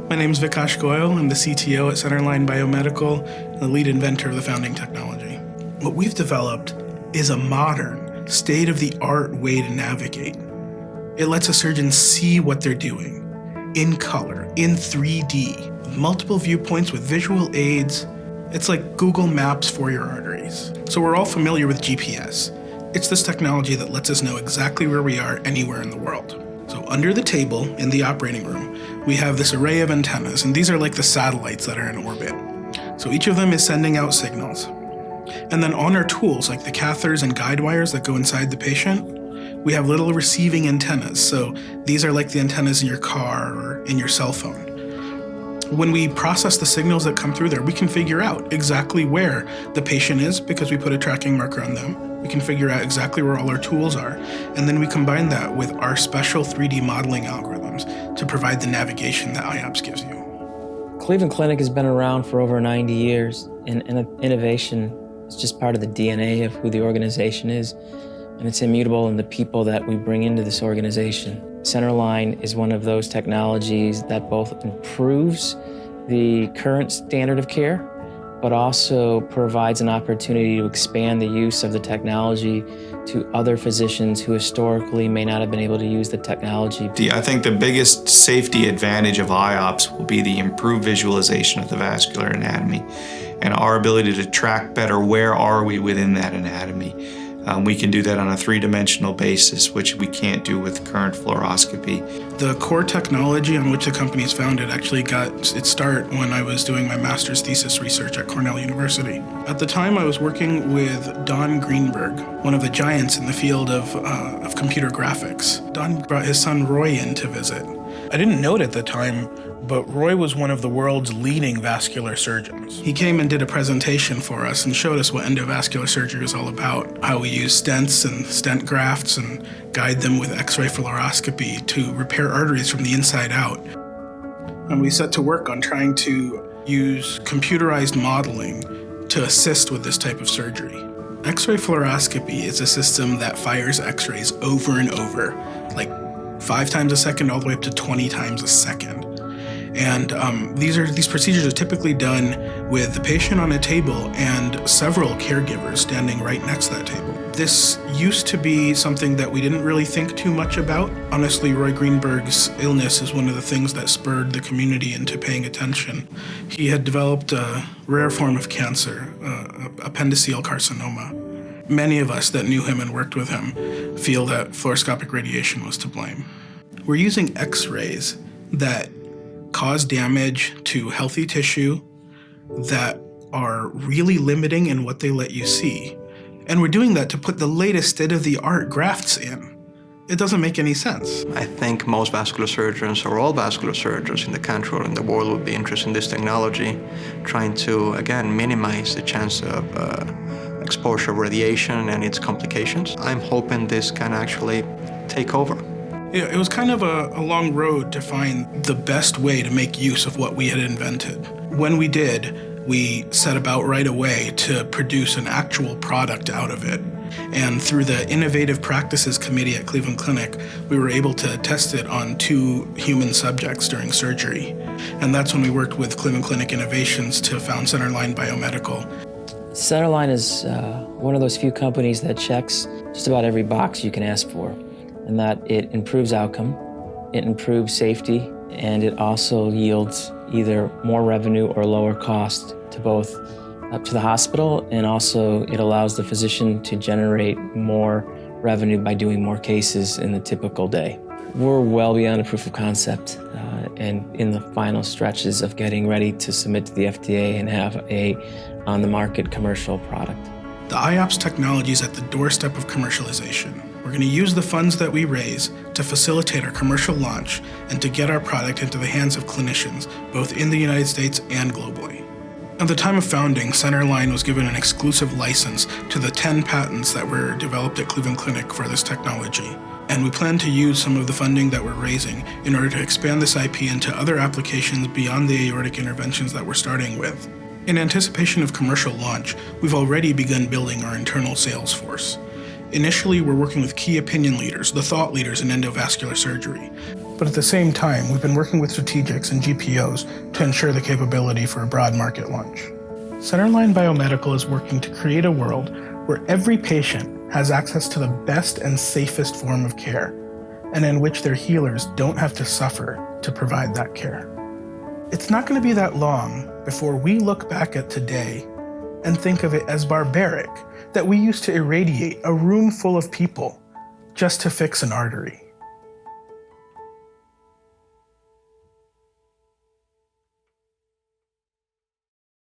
My name is Vikash Goyal. I'm the CTO at Centerline Biomedical and the lead inventor of the founding technology. What we've developed is a modern, state-of-the-art way to navigate. It lets a surgeon see what they're doing in color, in 3D, multiple viewpoints with visual aids. It's like Google Maps for your arteries. So we're all familiar with GPS. It's this technology that lets us know exactly where we are anywhere in the world. So under the table in the operating room, we have this array of antennas, and these are like the satellites that are in orbit. So each of them is sending out signals. And then on our tools, like the catheters and guide wires that go inside the patient, we have little receiving antennas. So these are like the antennas in your car or in your cell phone. When we process the signals that come through there, we can figure out exactly where the patient is because we put a tracking marker on them. We can figure out exactly where all our tools are. And then we combine that with our special 3D modeling algorithms to provide the navigation that IOPS gives you. Cleveland Clinic has been around for over 90 years, and innovation is just part of the DNA of who the organization is, and it's immutable in the people that we bring into this organization. Centerline is one of those technologies that both improves the current standard of care, but also provides an opportunity to expand the use of the technology to other physicians who historically may not have been able to use the technology. I think the biggest safety advantage of IOPS will be the improved visualization of the vascular anatomy and our ability to track better where are we within that anatomy. We can do that on a three-dimensional basis, which we can't do with current fluoroscopy. The core technology on which the company is founded actually got its start when I was doing my master's thesis research at Cornell University. At the time, I was working with Don Greenberg, one of the giants in the field of computer graphics. Don brought his son Roy in to visit. I didn't know it at the time, but Roy was one of the world's leading vascular surgeons. He came and did a presentation for us and showed us what endovascular surgery is all about, how we use stents and stent grafts and guide them with X-ray fluoroscopy to repair arteries from the inside out. And we set to work on trying to use computerized modeling to assist with this type of surgery. X-ray fluoroscopy is a system that fires X-rays over and over, like 5 times a second all the way up to 20 times a second. And these procedures are typically done with the patient on a table and several caregivers standing right next to that table. This used to be something that we didn't really think too much about. Honestly, Roy Greenberg's illness is one of the things that spurred the community into paying attention. He had developed a rare form of cancer, appendiceal carcinoma. Many of us that knew him and worked with him feel that fluoroscopic radiation was to blame. We're using X-rays that cause damage to healthy tissue that are really limiting in what they let you see. And we're doing that to put the latest state-of-the-art grafts in. It doesn't make any sense. I think most vascular surgeons or all vascular surgeons in the country or in the world would be interested in this technology, trying to, again, minimize the chance of exposure of radiation and its complications. I'm hoping this can actually take over. It was kind of a long road to find the best way to make use of what we had invented. When we did, we set about right away to produce an actual product out of it. And through the Innovative Practices Committee at Cleveland Clinic, we were able to test it on 2 human subjects during surgery. And that's when we worked with Cleveland Clinic Innovations to found Centerline Biomedical. Centerline is one of those few companies that checks just about every box you can ask for, and that it improves outcome, it improves safety, and it also yields either more revenue or lower cost to both up to the hospital, and also it allows the physician to generate more revenue by doing more cases in the typical day. We're well beyond a proof of concept and in the final stretches of getting ready to submit to the FDA and have a on-the-market commercial product. The IOPS technology is at the doorstep of commercialization. We're going to use the funds that we raise to facilitate our commercial launch and to get our product into the hands of clinicians, both in the United States and globally. At the time of founding, Centerline was given an exclusive license to the 10 patents that were developed at Cleveland Clinic for this technology. And we plan to use some of the funding that we're raising in order to expand this IP into other applications beyond the aortic interventions that we're starting with. In anticipation of commercial launch, we've already begun building our internal sales force. Initially, we're working with key opinion leaders, the thought leaders in endovascular surgery. But at the same time, we've been working with strategics and GPOs to ensure the capability for a broad market launch. Centerline Biomedical is working to create a world where every patient has access to the best and safest form of care, and in which their healers don't have to suffer to provide that care. It's not going to be that long before we look back at today and think of it as barbaric that we used to irradiate a room full of people just to fix an artery.